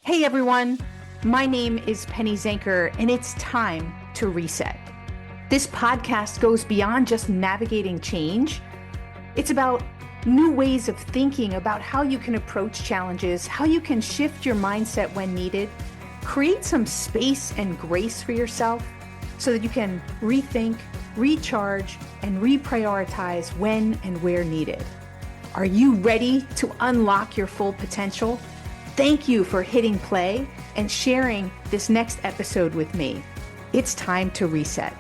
Hey everyone, my name is Penny Zanker, and it's time to reset. This podcast goes beyond just navigating change. It's about new ways of thinking about how you can approach challenges, how you can shift your mindset when needed, create some space and grace for yourself so that you can rethink, recharge, and reprioritize when and where needed. Are you ready to unlock your full potential? Thank you for hitting play and sharing this next episode with me. It's time to reset.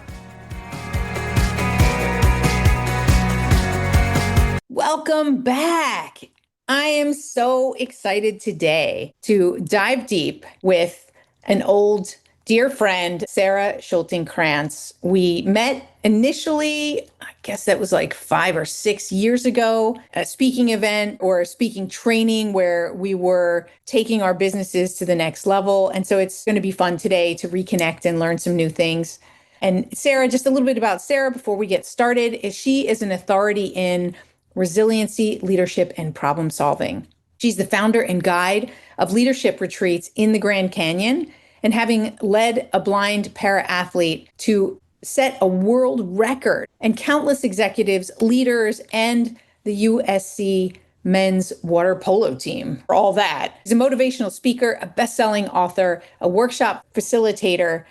Welcome back. I am so excited today to dive deep with an old dear friend, Sara Schulting Kranz. We met initially, I guess that was like 5 or 6 years ago, a speaking event or a speaking training where we were taking our businesses to the next level. And so it's going to be fun today to reconnect and learn some new things. And Sara, just a little bit about Sara before we get started, is she is an authority in resiliency, leadership, and problem solving. She's the founder and guide of leadership retreats in the Grand Canyon, and having led a blind para-athlete to set a world record, and countless executives, leaders, and the USC men's water polo team, for all that. She's a motivational speaker, a best-selling author, a workshop facilitator,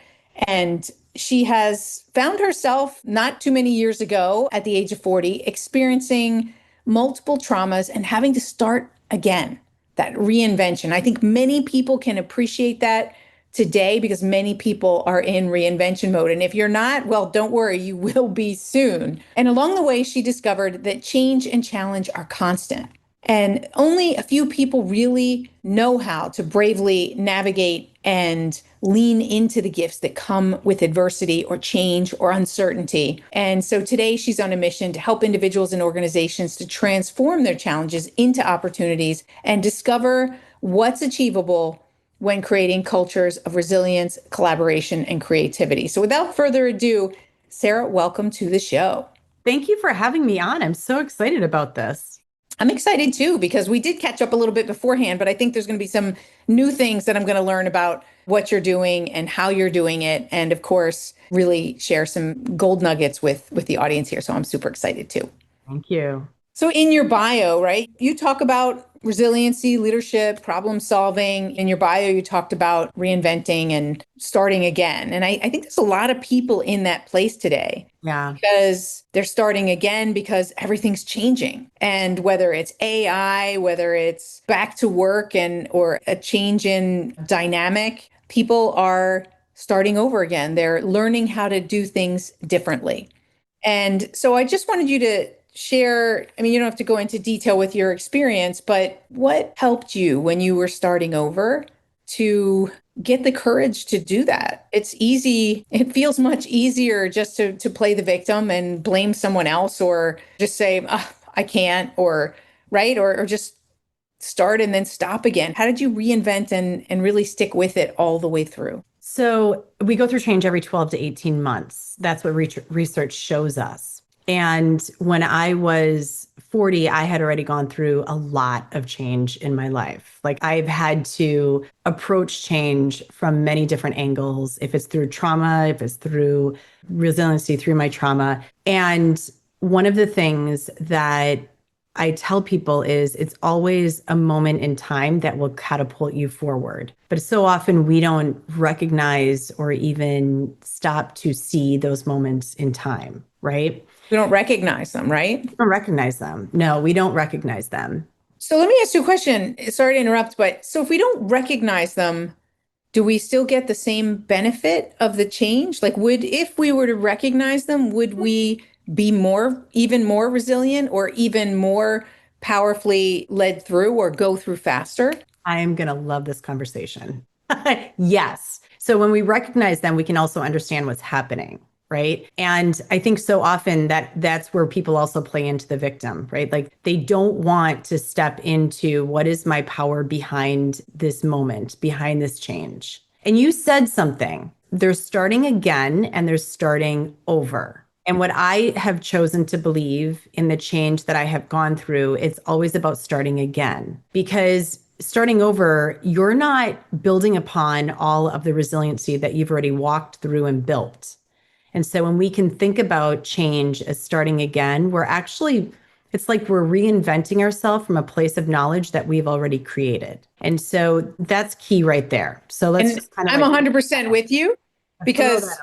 and she has found herself not too many years ago at the age of 40, experiencing multiple traumas and having to start again, that reinvention. I think many people can appreciate that today because many people are in reinvention mode. And if you're not, well, don't worry, you will be soon. And along the way, she discovered that change and challenge are constant. And only a few people really know how to bravely navigate and lean into the gifts that come with adversity or change or uncertainty. And so today she's on a mission to help individuals and organizations to transform their challenges into opportunities and discover what's achievable when creating cultures of resilience, collaboration, and creativity. So without further ado, Sara, welcome to the show. Thank you for having me on. I'm so excited about this. I'm excited too, because we did catch up a little bit beforehand, but I think there's going to be some new things that I'm going to learn about what you're doing and how you're doing it. And of course, really share some gold nuggets with the audience here. So I'm super excited too. Thank you. So in your bio, right, you talk about resiliency, leadership, problem solving. In your bio, you talked about reinventing and starting again. And I think there's a lot of people in that place today. Yeah. Because they're starting again because everything's changing. And whether it's AI, whether it's back to work or a change in dynamic, people are starting over again. They're learning how to do things differently. And so I just wanted you to share, I mean, you don't have to go into detail with your experience, but what helped you when you were starting over to get the courage to do that? It's easy. It feels much easier just to play the victim and blame someone else or just say, oh, I can't, or right. Or just start and then stop again. How did you reinvent and really stick with it all the way through? So we go through change every 12 to 18 months. That's what research shows us. And when I was 40, I had already gone through a lot of change in my life. Like I've had to approach change from many different angles, if it's through trauma, if it's through resiliency, through my trauma. And one of the things that I tell people is it's always a moment in time that will catapult you forward. But so often we don't recognize or even stop to see those moments in time, right? We don't recognize them, right? We don't recognize them. No, we don't recognize them. So let me ask you a question. Sorry to interrupt, but so if we don't recognize them, do we still get the same benefit of the change? Like if we were to recognize them, would we be even more resilient or even more powerfully led through or go through faster? I am going to love this conversation. Yes. So when we recognize them, we can also understand what's happening. Right. And I think so often that's where people also play into the victim, right? Like they don't want to step into what is my power behind this moment, behind this change. And you said something, they're starting again and they're starting over. And what I have chosen to believe in the change that I have gone through, it's always about starting again, because starting over, you're not building upon all of the resiliency that you've already walked through and built. And so when we can think about change as starting again, we're actually, it's like we're reinventing ourselves from a place of knowledge that we've already created. And so that's key right there. So let's And just kind of I'm like 100% with you throw that because out.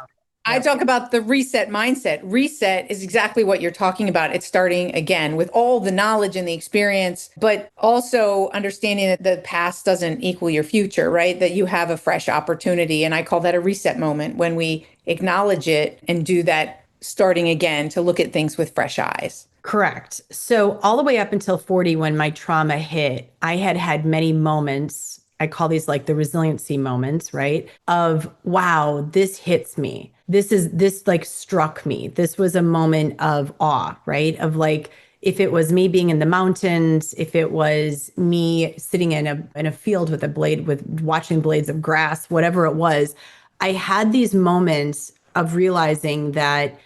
I Yep. talk about the reset mindset. Reset is exactly what you're talking about. It's starting again with all the knowledge and the experience, but also understanding that the past doesn't equal your future, right? That you have a fresh opportunity. And I call that a reset moment when we acknowledge it and do that starting again to look at things with fresh eyes. Correct. So, all the way up until 40, when my trauma hit, I had had many moments. I call these like the resiliency moments, right? Of, wow, this hits me. This like struck me. This was a moment of awe, right? Of like, if it was me being in the mountains, if it was me sitting in a field with a blade, with watching blades of grass, whatever it was, I had these moments of realizing that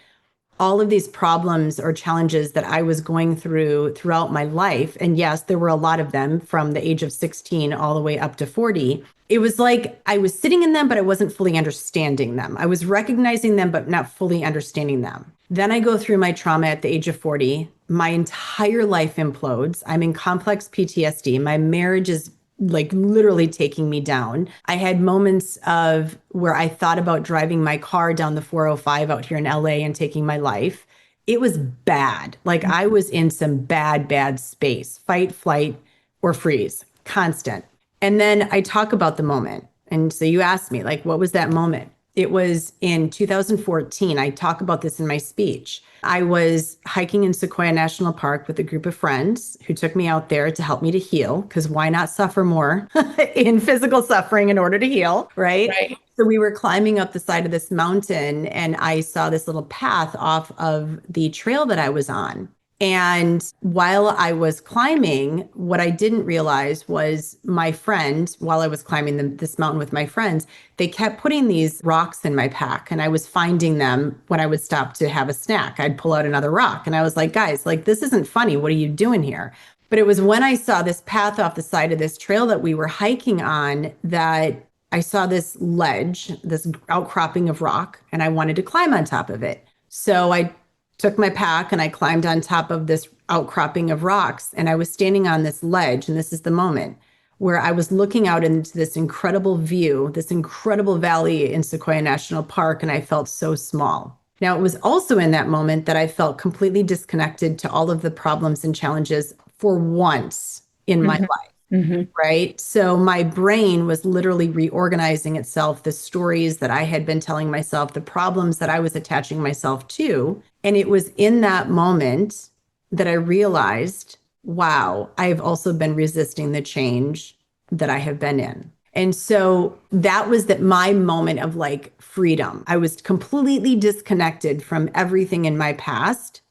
all of these problems or challenges that I was going through throughout my life. And yes, there were a lot of them from the age of 16 all the way up to 40. It was like I was sitting in them, but I wasn't fully understanding them. I was recognizing them, but not fully understanding them. Then I go through my trauma at the age of 40. My entire life implodes. I'm in complex PTSD. My marriage is like literally taking me down. I had moments of where I thought about driving my car down the 405 out here in LA and taking my life. It was bad. Like I was in some bad space, fight, flight, or freeze, constant. And then I talk about the moment. And so you asked me, like, what was that moment? It was in 2014. I talk about this in my speech. I was hiking in Sequoia National Park with a group of friends who took me out there to help me to heal, because why not suffer more in physical suffering in order to heal, right? Right. So we were climbing up the side of this mountain, and I saw this little path off of the trail that I was on. And while I was climbing, what I didn't realize was my friend, while I was climbing this mountain with my friends, they kept putting these rocks in my pack, and I was finding them when I would stop to have a snack. I'd pull out another rock, and I was like, guys, like, this isn't funny. What are you doing here? But it was when I saw this path off the side of this trail that we were hiking on that I saw this ledge, this outcropping of rock, and I wanted to climb on top of it. So I took my pack and I climbed on top of this outcropping of rocks. And I was standing on this ledge. And this is the moment where I was looking out into this incredible view, this incredible valley in Sequoia National Park. And I felt so small. Now, it was also in that moment that I felt completely disconnected to all of the problems and challenges for once in my Mhm. life. Mhm. Right. So my brain was literally reorganizing itself, the stories that I had been telling myself, the problems that I was attaching myself to. And it was in that moment that I realized, wow, I've also been resisting the change that I have been in. And so that was that my moment of like freedom. I was completely disconnected from everything in my past.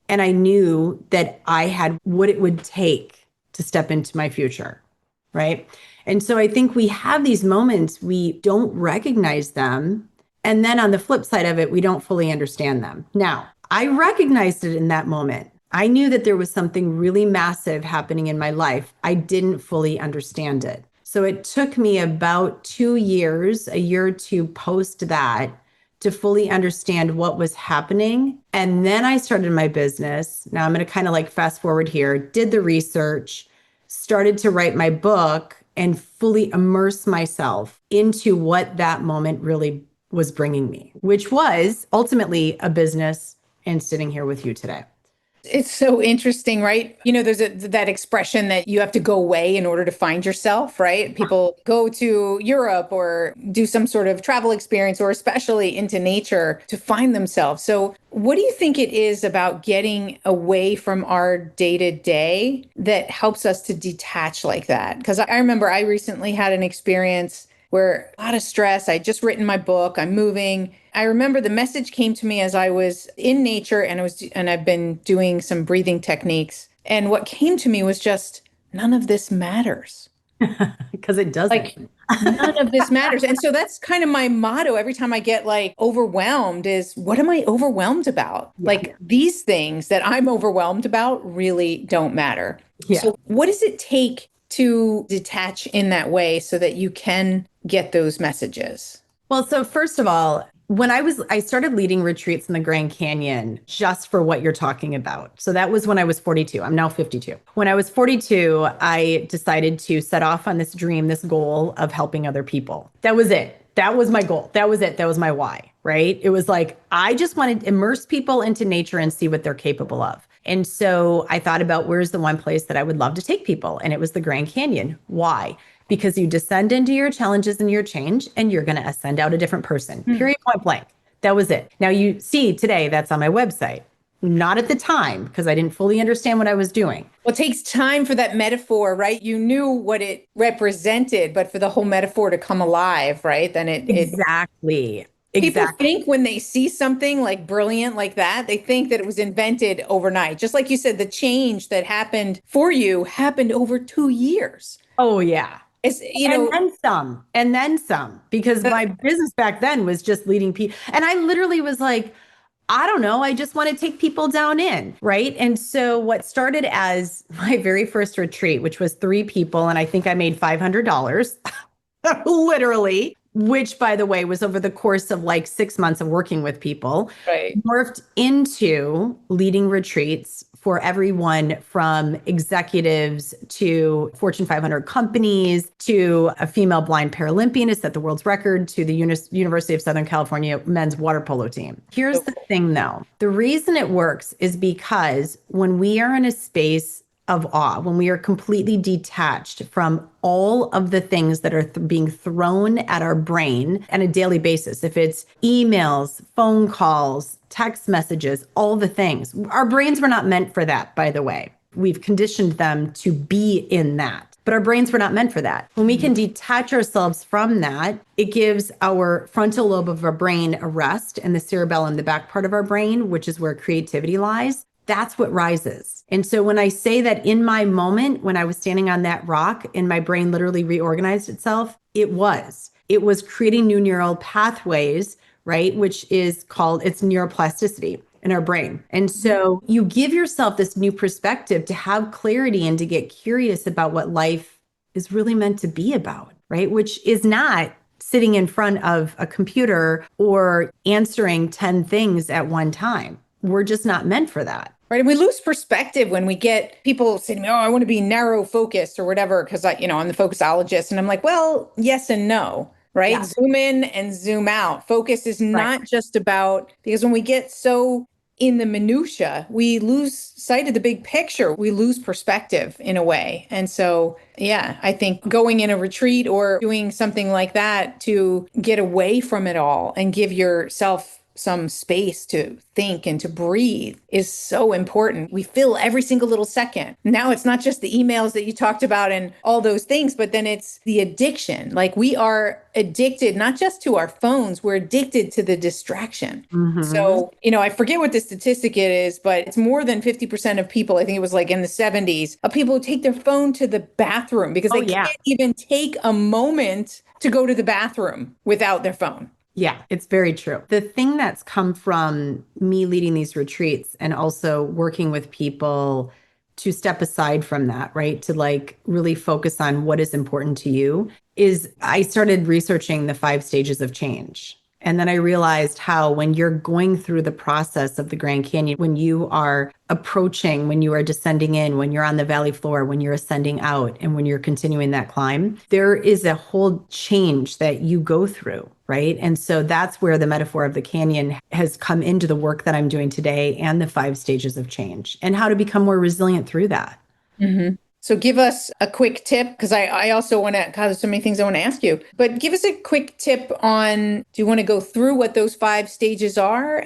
And I knew that I had what it would take to step into my future. Right. And so I think we have these moments, we don't recognize them. And then on the flip side of it, we don't fully understand them. Now, I recognized it in that moment. I knew that there was something really massive happening in my life. I didn't fully understand it. So it took me about 2 years, a year or two post that, to fully understand what was happening. And then I started my business. Now I'm going to kind of like fast forward here, did the research, started to write my book, and fully immerse myself into what that moment really was bringing me, which was ultimately a business and sitting here with you today. It's so interesting, right? There's that expression that you have to go away in order to find yourself, right? People go to Europe or do some sort of travel experience or especially into nature to find themselves. So, what do you think it is about getting away from our day to day that helps us to detach like that? Because I remember I recently had an experience where a lot of stress. I just written my book. I'm moving. I remember the message came to me as I was in nature and I've been doing some breathing techniques. And what came to me was just none of this matters. Because it doesn't. Like none of this matters. And so that's kind of my motto every time I get like overwhelmed is what am I overwhelmed about? Yeah. Like these things that I'm overwhelmed about really don't matter. Yeah. So what does it take to detach in that way so that you can get those messages? Well, so first of all, I started leading retreats in the Grand Canyon just for what you're talking about. So that was when I was 42. I'm now 52. When I was 42, I decided to set off on this dream, this goal of helping other people. That was it. That was my goal. That was it. That was my why, right? It was like, I just wanted to immerse people into nature and see what they're capable of. And so I thought about where's the one place that I would love to take people? And it was the Grand Canyon. Why? Because you descend into your challenges and your change, and you're going to ascend out a different person, period, point blank. That was it. Now you see today that's on my website. Not at the time because I didn't fully understand what I was doing. Well, it takes time for that metaphor, right? You knew what it represented, but for the whole metaphor to come alive, right? Then it Exactly. people Exactly. think when they see something like brilliant like that, they think that it was invented overnight. Just like you said, the change that happened for you happened over 2 years. Oh, yeah. It's, And then some, because the- my business back then was just leading people. And I literally was like, I don't know, I just want to take people down in, right? And so what started as my very first retreat, which was 3 people, and I think I made $500, literally, which by the way was over the course of like 6 months of working with people, right. morphed into leading retreats for everyone from executives to Fortune 500 companies to a female blind Paralympian who set the world's record to the University of Southern California men's water polo team. Here's the thing though. The reason it works is because when we are in a space of awe, when we are completely detached from all of the things that are being thrown at our brain on a daily basis. If it's emails, phone calls, text messages, all the things. Our brains were not meant for that, by the way. We've conditioned them to be in that. But our brains were not meant for that. When we can detach ourselves from that, it gives our frontal lobe of our brain a rest and the cerebellum, the back part of our brain, which is where creativity lies. That's what rises. And so when I say that in my moment, when I was standing on that rock and my brain literally reorganized itself, it was creating new neural pathways, right? Which is called, it's neuroplasticity in our brain. And so you give yourself this new perspective to have clarity and to get curious about what life is really meant to be about, right? Which is not sitting in front of a computer or answering 10 things at one time. We're just not meant for that. Right. And we lose perspective when we get people saying, oh, I want to be narrow focused or whatever, because I'm the focusologist. And I'm like, well, yes and no. Right. Yeah. Zoom in and zoom out. Focus is Right. not just about, because when we get so in the minutia, we lose sight of the big picture. We lose perspective in a way. And so, yeah, I think going in a retreat or doing something like that to get away from it all and give yourself some space to think and to breathe is so important. We fill every single little second. Now it's not just the emails that you talked about and all those things, but then it's the addiction. Like we are addicted, not just to our phones, we're addicted to the distraction. So, I forget what the statistic it is, but it's more than 50% of people, I think it was like in the 70s, of people who take their phone to the bathroom because they can't even take a moment to go to the bathroom without their phone. Yeah, it's very true. The thing that's come from me leading these retreats and also working with people to step aside from that, right? To like really focus on what is important to you is I started researching the 5 stages of change. And then I realized how when you're going through the process of the Grand Canyon, when you are approaching, when you are descending in, when you're on the valley floor, when you're ascending out, and when you're continuing that climb, there is a whole change that you go through, right? And so that's where the metaphor of the canyon has come into the work that I'm doing today and the 5 stages of change and how to become more resilient through that. So give us a quick tip because I also want to, God, there's so many things I want to ask you, but give us a quick tip on, do you want to go through what those 5 stages are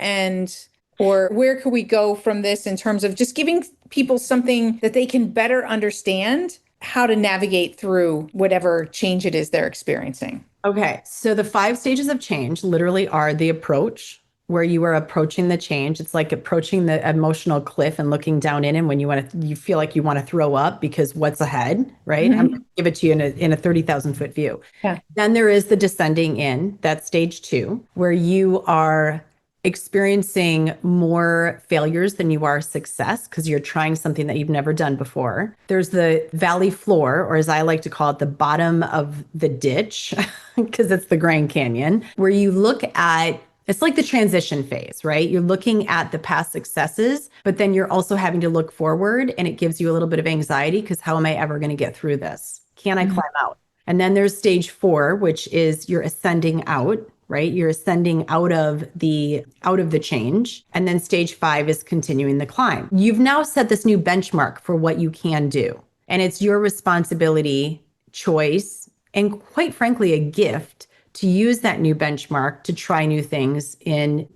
or where could we go from this in terms of just giving people something that they can better understand how to navigate through whatever change it is they're experiencing? Okay, so the 5 stages of change literally are the approach, where you are approaching the change. It's like approaching the emotional cliff and looking down in, and when you feel like you want to throw up because what's ahead, right? I'm going to give it to you in a 30,000 foot view. Yeah. Then there is the descending in, that's stage 2, where you are experiencing more failures than you are success because you're trying something that you've never done before. There's the valley floor, or as I like to call it, the bottom of the ditch, because it's the Grand Canyon, where you look at it's like the transition phase, right? You're looking at the past successes, but then you're also having to look forward, and it gives you a little bit of anxiety because how am I ever going to get through this? Can I Mhm. climb out? And then there's stage 4, which is you're ascending out, right? You're ascending out of the change. And then stage 5 is continuing the climb. You've now set this new benchmark for what you can do. And it's your responsibility, choice, and quite frankly, a gift to use that new benchmark to try new things and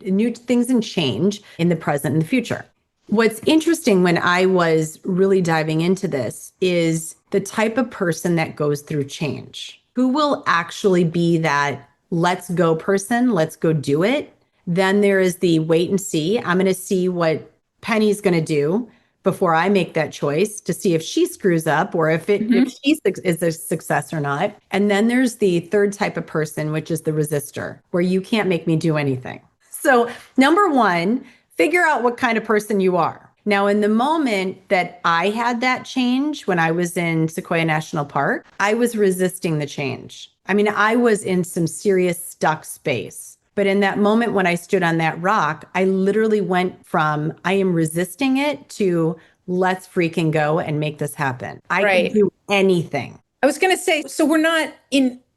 change in the present and the future. What's interesting when I was really diving into this is the type of person that goes through change, who will actually be that let's go person, let's go do it. Then there is the wait and see. I'm going to see what Penny's going to do before I make that choice to see if she screws up or if Mhm. she is a success or not. And then there's the third type of person, which is the resistor, where you can't make me do anything. So, number one, figure out what kind of person you are. Now, in the moment that I had that change when I was in Sequoia National Park, I was resisting the change. I mean, I was in some serious stuck space. But in that moment when I stood on that rock, I literally went from I am resisting it to let's freaking go and make this happen. I can Right. do anything. I was going to say, so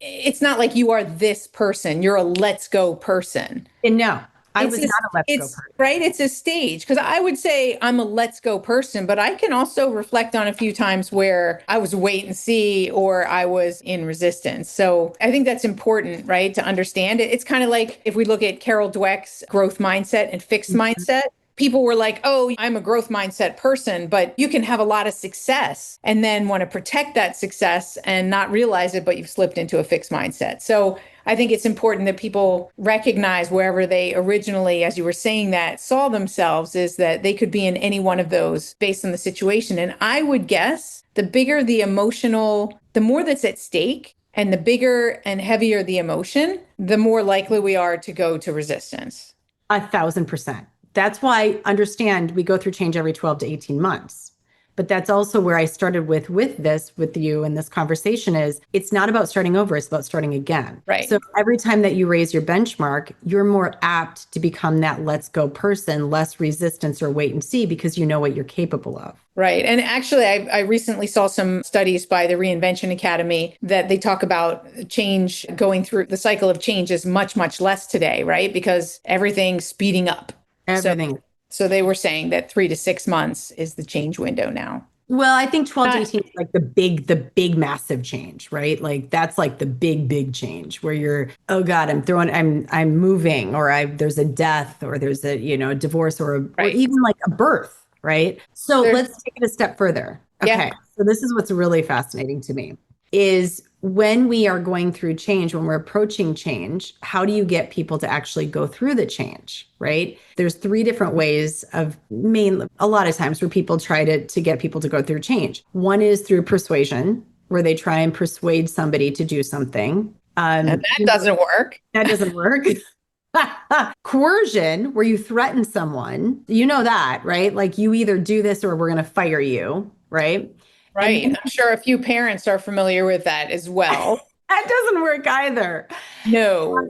it's not like you are this person. You're a let's go person. And no, I It's was a, not a let's go it's person. right. It's a stage because I would say I'm a let's go person, but I can also reflect on a few times where I was wait and see or I was in resistance. So I think that's important, right? To understand it. It's kind of like if we look at Carol Dweck's growth mindset and fixed mindset. People were like, oh, I'm a growth mindset person, but you can have a lot of success and then want to protect that success and not realize it, but you've slipped into a fixed mindset. So I think it's important that people recognize wherever they originally, as you were saying that, saw themselves is that they could be in any one of those based on the situation. And I would guess the bigger the emotional, the more that's at stake, and the bigger and heavier the emotion, the more likely we are to go to resistance. 1,000%. That's why understand we go through change every 12 to 18 months. But that's also where I started with you in this conversation is it's not about starting over, it's about starting again. So Right. every time that you raise your benchmark, you're more apt to become that let's go person, less resistance or wait and see because you know what you're capable of. Right. And actually, I recently saw some studies by the Reinvention Academy that they talk about change going through the cycle of change is much, much less today, right? Because everything's speeding up. So, Everything. so they were saying that 3 to 6 months is the change window now. Well, I think 12 to Not 18 is like the big massive change, right? Like that's like the big change where you're, oh God, I'm moving, or there's a death, or there's a divorce, or right. even like a birth, right? So There's, let's take it a step further. yeah, Okay. So this is what's really fascinating to me is when we are going through change, when we're approaching change, how do you get people to actually go through the change, right? There's 3 different ways a lot of times where people try to get people to go through change. One is through persuasion, where they try and persuade somebody to do something. and that doesn't work. That doesn't work. Coercion, where you threaten someone, you know that, right? Like you either do this or we're going to fire you, right? And Right. I'm sure a few parents are familiar with that as well. that doesn't work either. No,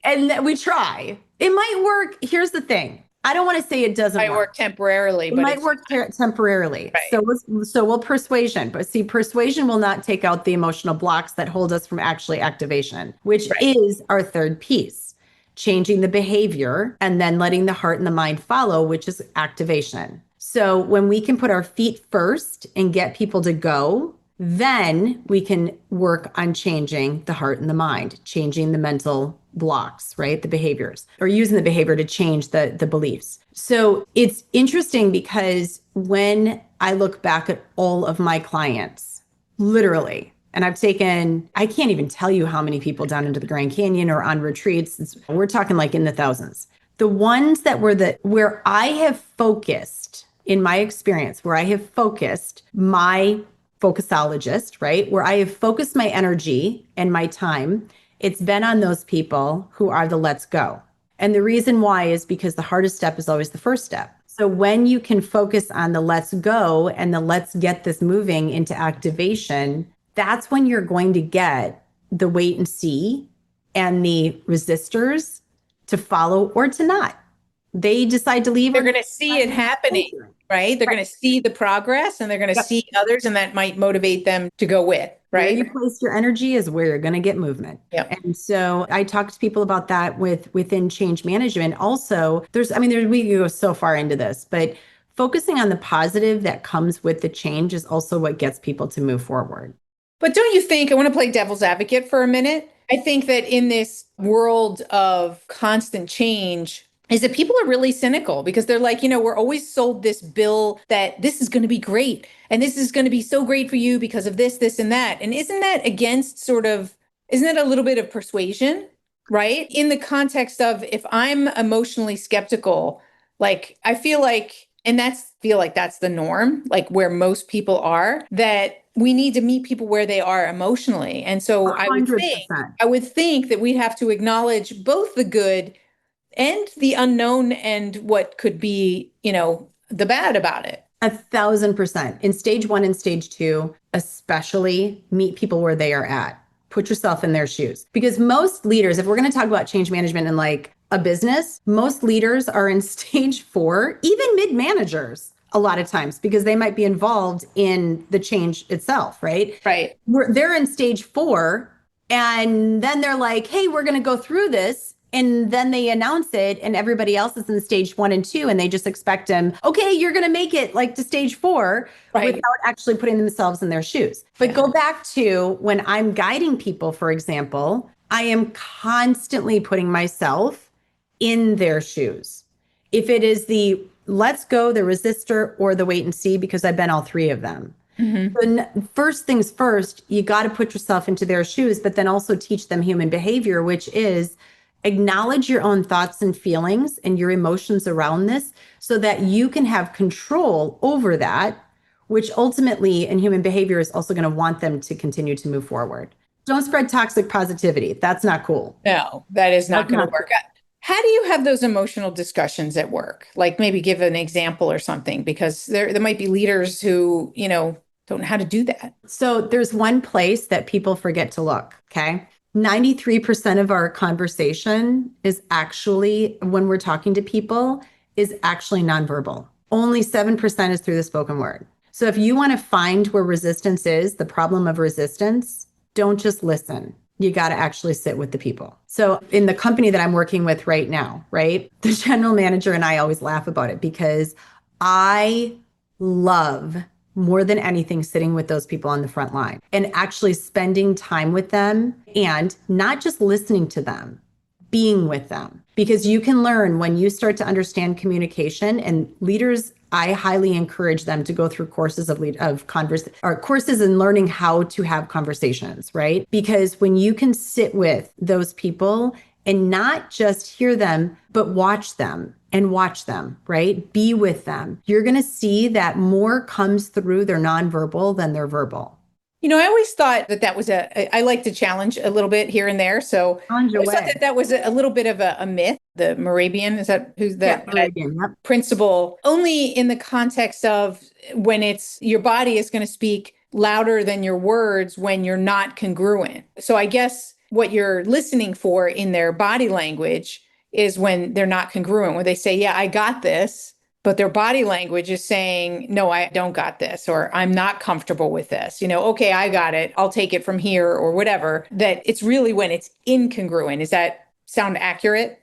And we try. It might work. Here's the thing. I don't want to say it doesn't I work. work temporarily, It but might it's work temporarily. right. So will persuasion, but see, persuasion will not take out the emotional blocks that hold us from actually activation, which Right. is our third piece, changing the behavior and then letting the heart and the mind follow, which is activation. So when we can put our feet first and get people to go, then we can work on changing the heart and the mind, changing the mental blocks, right? The behaviors, or using the behavior to change the beliefs. So it's interesting because when I look back at all of my clients, literally, and I can't even tell you how many people down into the Grand Canyon or on retreats. We're talking like in the thousands. The ones that were where I have focused in my experience, where I have focused my focusologist, right? Where I have focused my energy and my time, it's been on those people who are the let's go. And the reason why is because the hardest step is always the first step. So when you can focus on the let's go and the let's get this moving into activation, that's when you're going to get the wait and see and the resistors to follow or to not. They decide to leave They're or going to see it happening, right? They're right. going to see the progress and they're going to Yep. see others, and that might motivate them to go with, Where right? you place your energy is where you're going to get movement. Yep. And so I talk to people about that within change management. Also, we can go so far into this, but focusing on the positive that comes with the change is also what gets people to move forward. But don't you think, I want to play devil's advocate for a minute. I think that in this world of constant change, is that people are really cynical because they're like, we're always sold this bill that this is going to be great and this is going to be so great for you because of this, this, and that. And isn't that a little bit of persuasion, right? In the context of if I'm emotionally skeptical, like I feel like that's the norm, like where most people are, that we need to meet people where they are emotionally. And so I 100%. would think that we'd have to acknowledge both the good and the unknown and what could be, the bad about it. 1,000%. In stage one and stage two, especially meet people where they are at. Put yourself in their shoes. Because most leaders, if we're going to talk about change management in like a business, most leaders are in stage four, even mid managers a lot of times, because they might be involved in the change itself, right? Right. They're in stage four, and then they're like, hey, we're going to go through this. And then they announce it, and everybody else is in stage one and two, and they just expect them, okay, you're going to make it like to stage four, Right. without actually putting themselves in their shoes. But Yeah. go back to when I'm guiding people, for example, I am constantly putting myself in their shoes. If it is the let's go, the resistor, or the wait and see, because I've been all three of them. Mm-hmm. First things first, you got to put yourself into their shoes, but then also teach them human behavior, which is acknowledge your own thoughts and feelings and your emotions around this so that you can have control over that, which ultimately in human behavior is also going to want them to continue to move forward. Don't spread toxic positivity. That's not cool. No, that is not That's going to not work cool. out. How do you have those emotional discussions at work? Like maybe give an example or something, because there might be leaders who, don't know how to do that. So there's one place that people forget to look. Okay. 93% of our conversation is actually, when we're talking to people, is actually nonverbal. Only 7% is through the spoken word. So if you want to find where resistance is, the problem of resistance, don't just listen. You got to actually sit with the people. So in the company that I'm working with right now, right, the general manager and I always laugh about it because I love more than anything sitting with those people on the front line and actually spending time with them and not just listening to them, being with them. Because you can learn when you start to understand communication, and leaders, I highly encourage them to go through courses of converse or courses in learning how to have conversations, right? Because when you can sit with those people and not just hear them, but watch them and watch them, right? Be with them. You're going to see that more comes through their nonverbal than their verbal. I always thought that was I like to challenge a little bit here and there. So On I your always thought way. that was a little bit of a myth. The Moravian, is that who's Yeah, that Meridian. Yep. principle, only in the context of when it's your body is going to speak louder than your words when you're not congruent. So I guess what you're listening for in their body language is when they're not congruent, when they say, yeah, I got this, but their body language is saying, no, I don't got this, or I'm not comfortable with this. Okay, I got it. I'll take it from here or whatever. That it's really when it's incongruent. Does that sound accurate?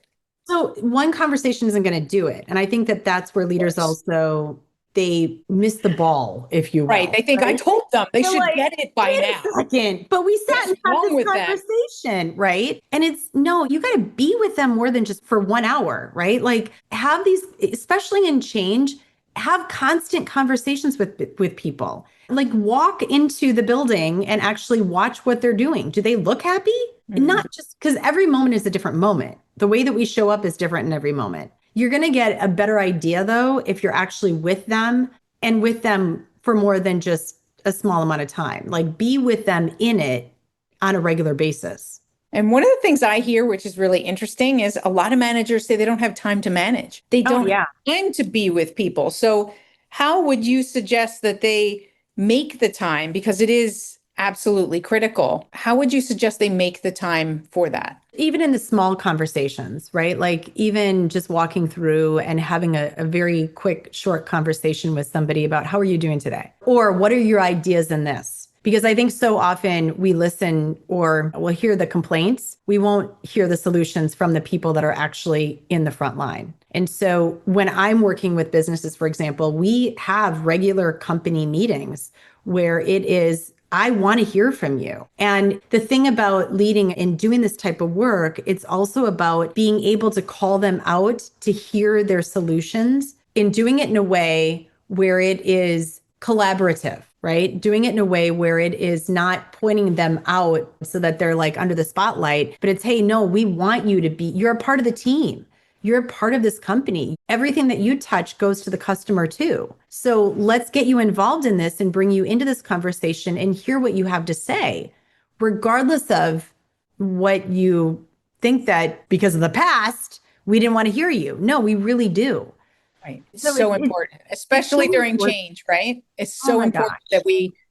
So one conversation isn't going to do it. And I think that that's where Of leaders course. also, they miss the ball, if you Right. will, They think I right? told them they They're should like, get it by wait now. a second, but we What sat is and had wrong this with them? conversation, right? And it's no, you got to be with them more than just for 1 hour, right? Like have these, especially in change, have constant conversations with people. Like walk into the building and actually watch what they're doing. Do they look happy? Mm. Not just because every moment is a different moment. The way that we show up is different in every moment. You're going to get a better idea though if you're actually with them and with them for more than just a small amount of time. Like be with them in it on a regular basis. And one of the things I hear, which is really interesting, is a lot of managers say they don't have time to manage. They Oh, don't have yeah. time to be with people. So, how would you suggest that they make the time? Because it is absolutely critical. How would you suggest they make the time for that? Even in the small conversations, right? Like even just walking through and having a very quick, short conversation with somebody about how are you doing today? Or what are your ideas in this? Because I think so often we listen or we'll hear the complaints. We won't hear the solutions from the people that are actually in the front line. And so when I'm working with businesses, for example, we have regular company meetings where it is I want to hear from you. And the thing about leading and doing this type of work, it's also about being able to call them out to hear their solutions in doing it in a way where it is collaborative, right? Doing it in a way where it is not pointing them out so that they're like under the spotlight, but it's, hey, no, we want you to be, you're a part of the team. You're a part of this company. Everything that you touch goes to the customer too. So let's get you involved in this and bring you into this conversation and hear what you have to say, regardless of what you think that because of the past, we didn't want to hear you. No, we really do. Right. It's So so important, it's so especially during important. change, right? It's Oh so my important gosh.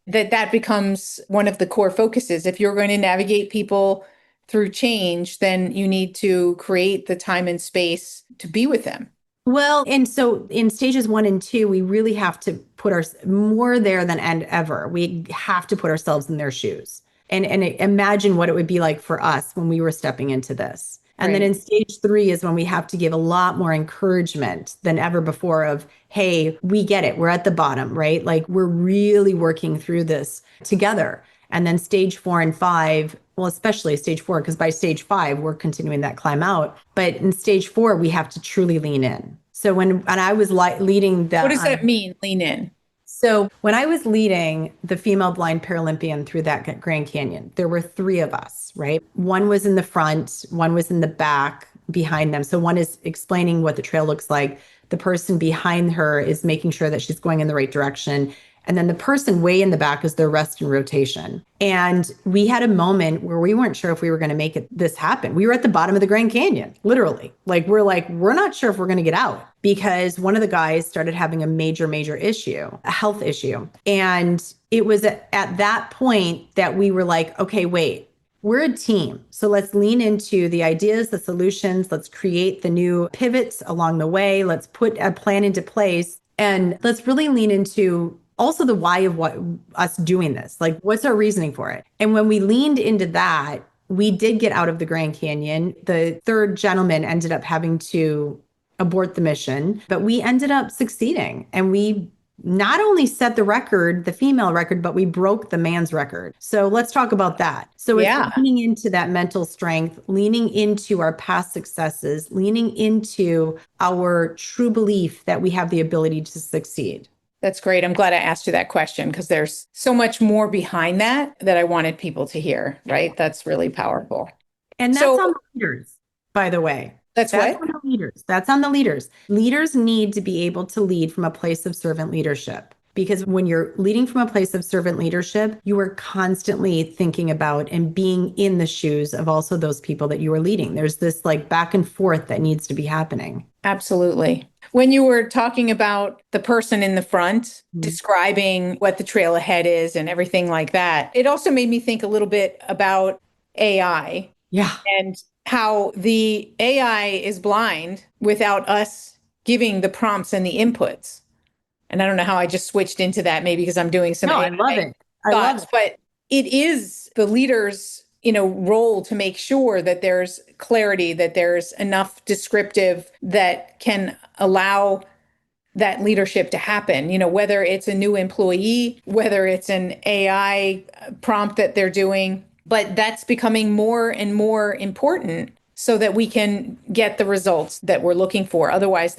that that becomes one of the core focuses. If you're going to navigate people through change, then you need to create the time and space to be with them. Well, and so in stages 1 and 2, we really have to put our more there than and ever. We have to put ourselves in their shoes and imagine what it would be like for us when we were stepping into this. And then Right. in stage 3 is when we have to give a lot more encouragement than ever before of, hey, we get it. We're at the bottom, right? Like we're really working through this together. And then stage 4 and 5, well, especially stage 4, because by stage 5, we're continuing that climb out. But in stage 4, we have to truly lean in. So when I was leading What the does that mean? Lean in. so when I was leading the female blind Paralympian through that Grand Canyon, there were 3 of us, right? One was in the front, one was in the back behind them. So one is explaining what the trail looks like. The person behind her is making sure that she's going in the right direction. And then the person way in the back is their rest and rotation. And we had a moment where we weren't sure if we were going to make this happen. We were at the bottom of the Grand Canyon, literally. We're not sure if we're going to get out because one of the guys started having a major issue, a health issue. And it was at that point that we were like, okay, wait, we're a team. So let's lean into the ideas, the solutions. Let's create the new pivots along the way. Let's put a plan into place and let's really lean into also the why of what us doing this. Like, what's our reasoning for it? And when we leaned into that, we did get out of the Grand Canyon. The third gentleman ended up having to abort the mission, but we ended up succeeding. And we not only set the record, the female record, but we broke the man's record. So let's talk about that. So it's Yeah. leaning into that mental strength, leaning into our past successes, leaning into our true belief that we have the ability to succeed. That's great. I'm glad I asked you that question because there's so much more behind that I wanted people to hear, right? That's really powerful. And that's So on the leaders, by the way. that's That's what? on the leaders. That's on the leaders. Leaders need to be able to lead from a place of servant leadership. Because when you're leading from a place of servant leadership, you are constantly thinking about and being in the shoes of also those people that you are leading. There's this like back and forth that needs to be happening. Absolutely. When you were talking about the person in the front, Mhm. describing what the trail ahead is and everything like that, it also made me think a little bit about AI Yeah. and how the AI is blind without us giving the prompts and the inputs. And I don't know how I just switched into that, maybe because I'm doing some No, I love AI it. I love thoughts, it. but it is the leader's, role to make sure that there's clarity, that there's enough descriptive that can allow that leadership to happen, whether it's a new employee, whether it's an AI prompt that they're doing, but that's becoming more and more important so that we can get the results that we're looking for. Otherwise,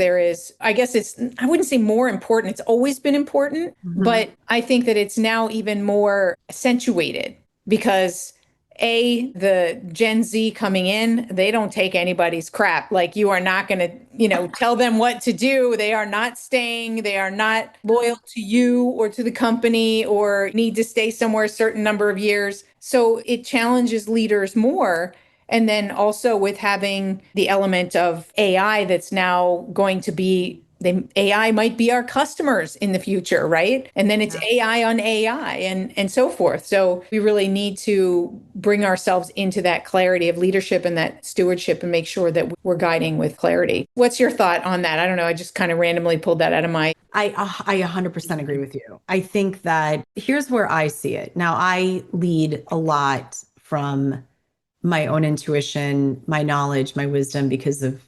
I guess I wouldn't say more important, it's always been important, Mhm. but I think that it's now even more accentuated because the Gen Z coming in, they don't take anybody's crap. Like you are not going to, tell them what to do. They are not staying. They are not loyal to you or to the company or need to stay somewhere a certain number of years. So it challenges leaders more. And then also with having the element of AI that's now going to be AI might be our customers in the future, right? And then it's Yeah. AI on AI and so forth. So we really need to bring ourselves into that clarity of leadership and that stewardship and make sure that we're guiding with clarity. What's your thought on that? I don't know. I just kind of randomly pulled that out of my. I 100% agree with you. I think that here's where I see it. Now, I lead a lot from my own intuition, my knowledge, my wisdom, because of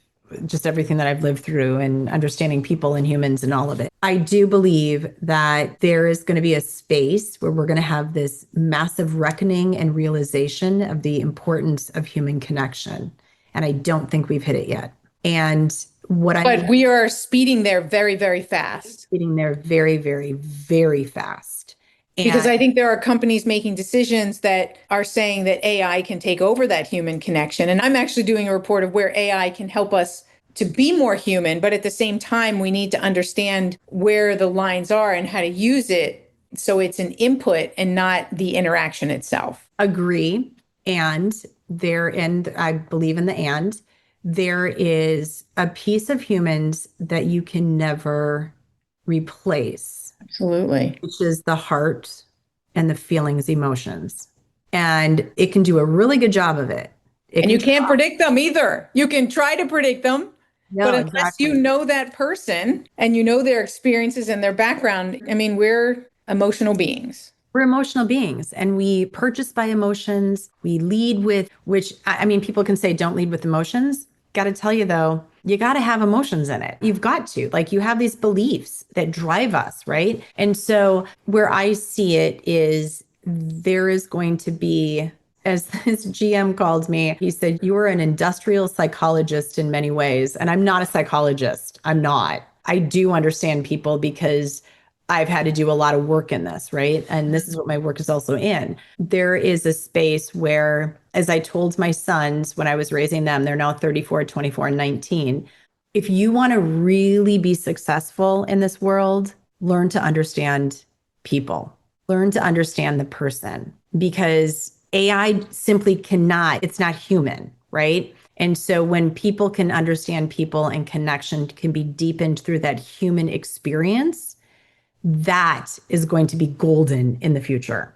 just everything that I've lived through and understanding people and humans and all of it. I do believe that there is going to be a space where we're going to have this massive reckoning and realization of the importance of human connection. And I don't think we've hit it yet. And what I But mean, we are speeding there very, very fast. getting there very, very, very fast. Because And I think there are companies making decisions that are saying that AI can take over that human connection. And I'm actually doing a report of where AI can help us to be more human, but at the same time, we need to understand where the lines are and how to use it so it's an input and not the interaction itself. agree. And and I believe in the and, there is a piece of humans that you can never replace, Absolutely. which is the heart and the feelings, emotions. And it can do a really good job of it. It And can, you can't predict them either. You can try to predict them, but no, unless you exactly. know that person and you know their experiences and their background, I mean, we're emotional beings. We're emotional beings and we purchase by emotions. We lead with, which I mean, people can say don't lead with emotions. Got to tell you though, you got to have emotions in it. You've got to, like, you have these beliefs that drive us, right? And so where I see it is there is going to be, as his GM called me, he said, "You are an industrial psychologist in many ways." And I'm not a psychologist. I'm not. I do understand people because I've had to do a lot of work in this, right? And this is what my work is also in. There is a space where, as I told my sons when I was raising them, they're now 34, 24, and 19. If you want to really be successful in this world, learn to understand people, learn to understand the person, because AI simply cannot, it's not human, right? And so when people can understand people and connection can be deepened through that human experience, that is going to be golden in the future.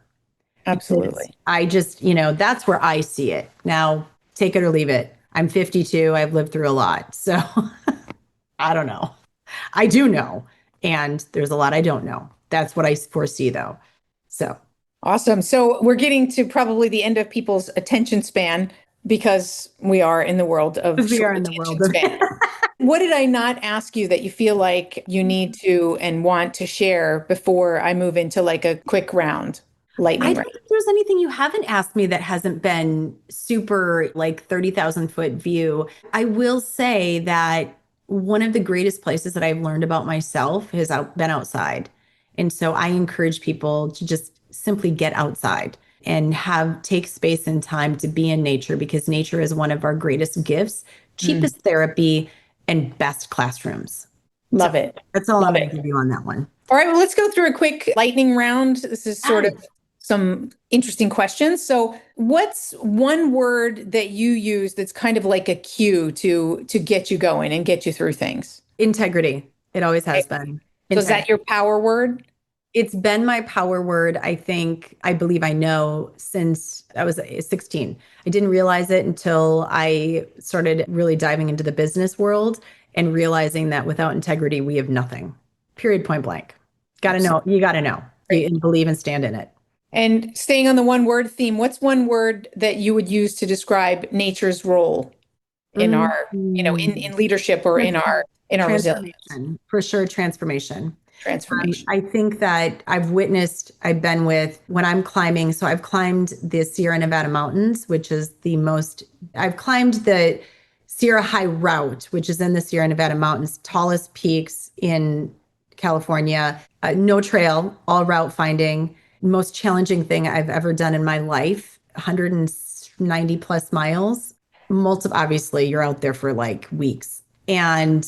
Because Absolutely. I just, that's where I see it. Now, take it or leave it. I'm 52. I've lived through a lot. So I don't know. I do know. And there's a lot I don't know. That's what I foresee, though. So, Awesome. So we're getting to probably the end of people's attention span because we are in the world of because we short are in the world attention of span. What did I not ask you that you feel like you need to and want to share before I move into like a quick round, I lightning round? don't think there's anything you haven't asked me that hasn't been super like 30,000 foot view. I will say that one of the greatest places that I've learned about myself has been outside. And so I encourage people to just simply get outside and take space and time to be in nature, because nature is one of our greatest gifts, Mm, cheapest therapy, and best classrooms. So love it. that's all I'm Love going to it. give you on that one. All right, well, let's go through a quick lightning round. This is sort of Yes. some interesting questions. So, what's one word that you use that's kind of like a cue to get you going and get you through things? Integrity. It always Okay. has been. So, is that Integrity. your power word? It's been my power word, I think, I believe I know since I was 16. I didn't realize it until I started really diving into the business world and realizing that without integrity, we have nothing. Period, point blank. Got to know. Absolutely. You got to know. You and believe and stand in it. And staying on the one word theme, what's one word that you would use to describe nature's role in our, Mm. in leadership or in our resilience, Transformation, for sure, transformation. transformation? I think that I've been with when I'm climbing. So I've climbed the Sierra Nevada mountains, which is I've climbed the Sierra High Route, which is in the Sierra Nevada mountains, tallest peaks in California. No trail, all route finding. Most challenging thing I've ever done in my life, 190 plus miles. Multiple, obviously, you're out there for like weeks. And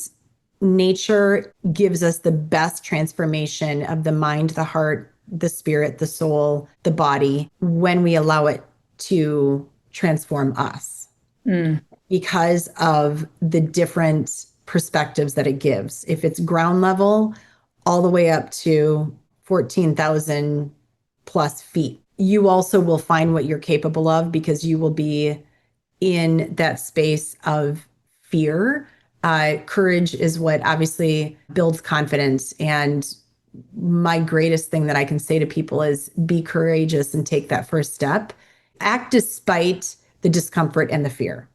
nature gives us the best transformation of the mind, the heart, the spirit, the soul, the body when we allow it to transform us. Mm. because of the different perspectives that it gives. If it's ground level, all the way up to 14,000 plus feet, you also will find what you're capable of because you will be in that space of fear. Courage is what obviously builds confidence. And my greatest thing that I can say to people is be courageous and take that first step. Act despite the discomfort and the fear.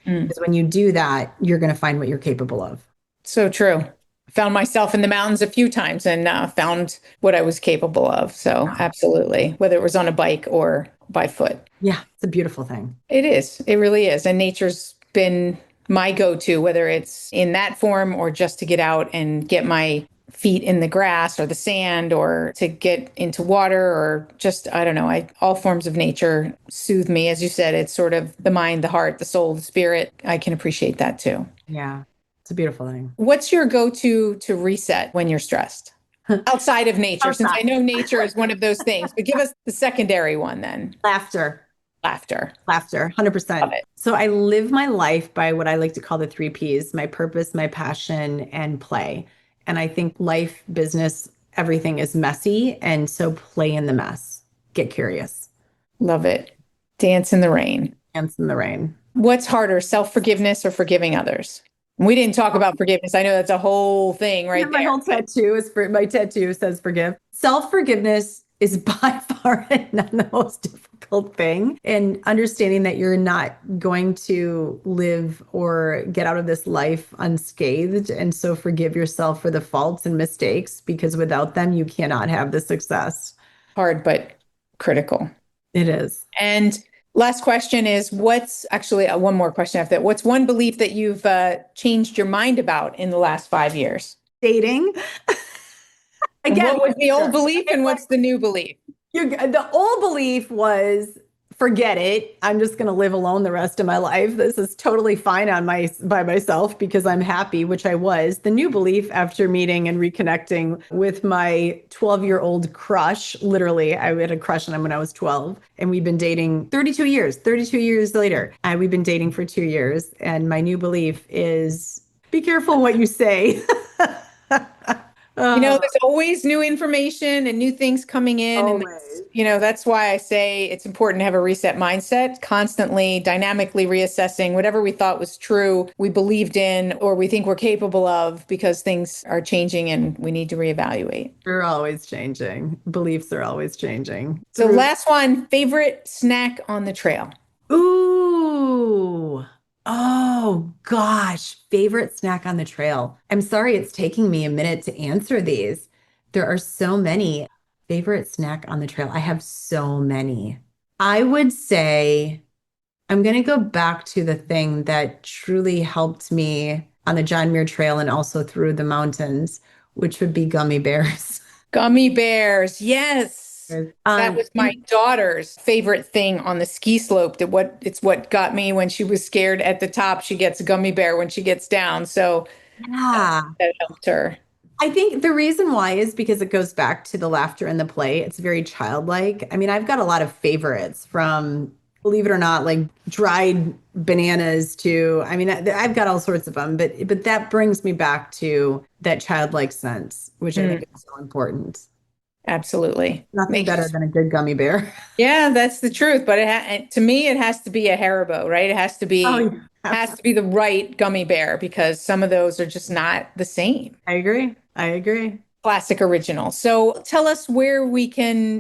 Mm. Because when you do that, you're going to find what you're capable of. So true. Found myself in the mountains a few times and found what I was capable of. So, absolutely, whether it was on a bike or by foot. Yeah, it's a beautiful thing. It is. It really is. And nature's been my go-to, whether it's in that form or just to get out and get my feet in the grass or the sand or to get into water or just, I don't know, all forms of nature soothe me. As you said, it's sort of the mind, the heart, the soul, the spirit. I can appreciate that too. Yeah, it's a beautiful thing. What's your go-to to reset when you're stressed? Outside of nature, since I Outside. know nature is one of those things, but give us the secondary one then. Laughter. Laughter. Laughter, Love 100%. it. So I live my life by what I like to call the three P's: my purpose, my passion, and play. And I think life, business, everything is messy. And so play in the mess. Get curious. Love it. Dance in the rain. Dance in the rain. What's harder, self-forgiveness or forgiving others? We didn't talk about forgiveness. I know that's a whole thing Yeah, right my there. whole tattoo is for my tattoo says forgive. Self-forgiveness is by far not the most difficult thing. And understanding that you're not going to live or get out of this life unscathed. And so forgive yourself for the faults and mistakes because without them, you cannot have the success. Hard, but critical. It is. And last question is what's actually one more question after that. What's one belief that you've changed your mind about in the last 5 years? Dating. And Again, what was the old belief and what's the new belief? the old belief was forget it. I'm just going to live alone the rest of my life. This is totally fine on my by myself because I'm happy, which I was. The new belief after meeting and reconnecting with my 12-year-old crush, literally, I had a crush on him when I was 12, and we've been dating 32 years. 32 years later, we've been dating for 2 years, and my new belief is be careful what you say. There's always new information and new things coming in. And Always. that's why I say it's important to have a reset mindset, constantly dynamically reassessing whatever we thought was true, we believed in, or we think we're capable of because things are changing and we need to reevaluate. They're always changing. Beliefs are always changing. So, last one, favorite snack on the trail? Ooh. Oh gosh, favorite snack on the trail. I'm sorry it's taking me a minute to answer these. There are so many. Favorite snack on the trail. I have so many. I would say I'm going to go back to the thing that truly helped me on the John Muir Trail and also through the mountains, which would be gummy bears. Gummy bears. Yes. That was my And daughter's favorite thing on the ski slope. It's what got me when she was scared at the top. She gets a gummy bear when she gets down. So yeah, that helped her. I think the reason why is because it goes back to the laughter and the play. It's very childlike. I mean, I've got a lot of favorites from, believe it or not, like dried bananas to, I mean, I've got all sorts of them, but that brings me back to that childlike sense, which I Mm, think is so important. absolutely. Nothing Makes you, better than a good gummy bear. yeah, that's the truth. But to me, it has to be a Haribo, right? It has to Oh, be yeah, has to be the right gummy bear because some of those are just not the same. I agree. I agree. Classic original. So tell us where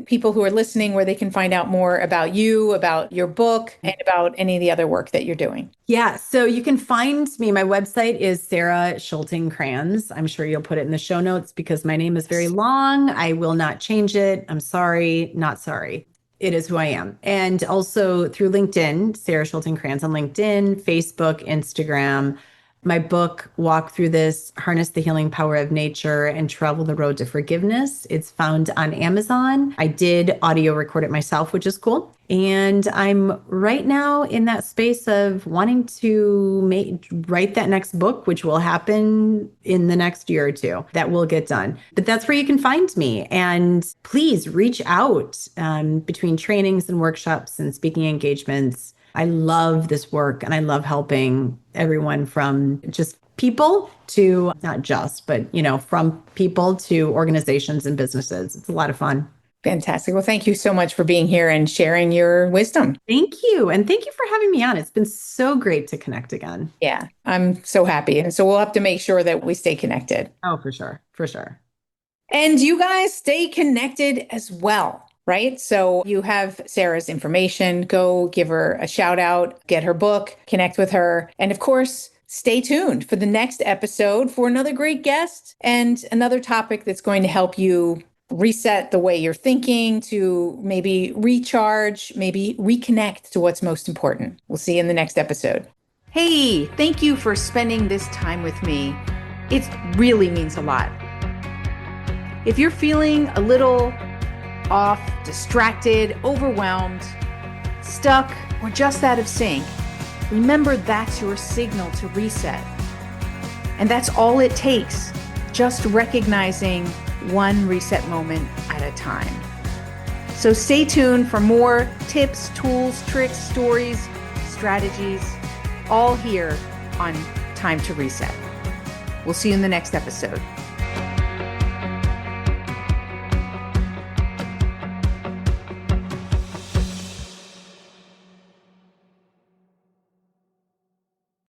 people who are listening, where they can find out more about you, about your book, and about any of the other work that you're doing. Yeah, so you can find me. My website is Sara Schulting Kranz. I'm sure you'll put it in the show notes because my name is very long. I will not change it. I'm sorry, not sorry. It is who I am. And also through LinkedIn, Sara Schulting Kranz on LinkedIn, Facebook, Instagram. My book, Walk Through This, Harness the Healing Power of Nature and Travel the Road to Forgiveness. It's found on Amazon. I did audio record it myself, which is cool. And I'm right now in that space of wanting to write that next book, which will happen in the next year or two. That will get done. But that's where you can find me. And please reach out between trainings and workshops and speaking engagements. I love this work and I love helping everyone from just people to not just, but from people to organizations and businesses. It's a lot of fun. Fantastic. Well, thank you so much for being here and sharing your wisdom. Thank you. And thank you for having me on. It's been so great to connect again. Yeah, I'm so happy. And so we'll have to make sure that we stay connected. Oh, for sure. For sure. And you guys stay connected as well, right? So you have Sarah's information. Go give her a shout out, get her book, connect with her. And of course, stay tuned for the next episode for another great guest and another topic that's going to help you reset the way you're thinking, to maybe recharge, maybe reconnect to what's most important. We'll see you in the next episode. Hey, thank you for spending this time with me. It really means a lot. If you're feeling a little off, distracted, overwhelmed, stuck, or just out of sync, remember that's your signal to reset. And that's all it takes, just recognizing one reset moment at a time. So stay tuned for more tips, tools, tricks, stories, strategies, all here on Time to Reset. We'll see you in the next episode.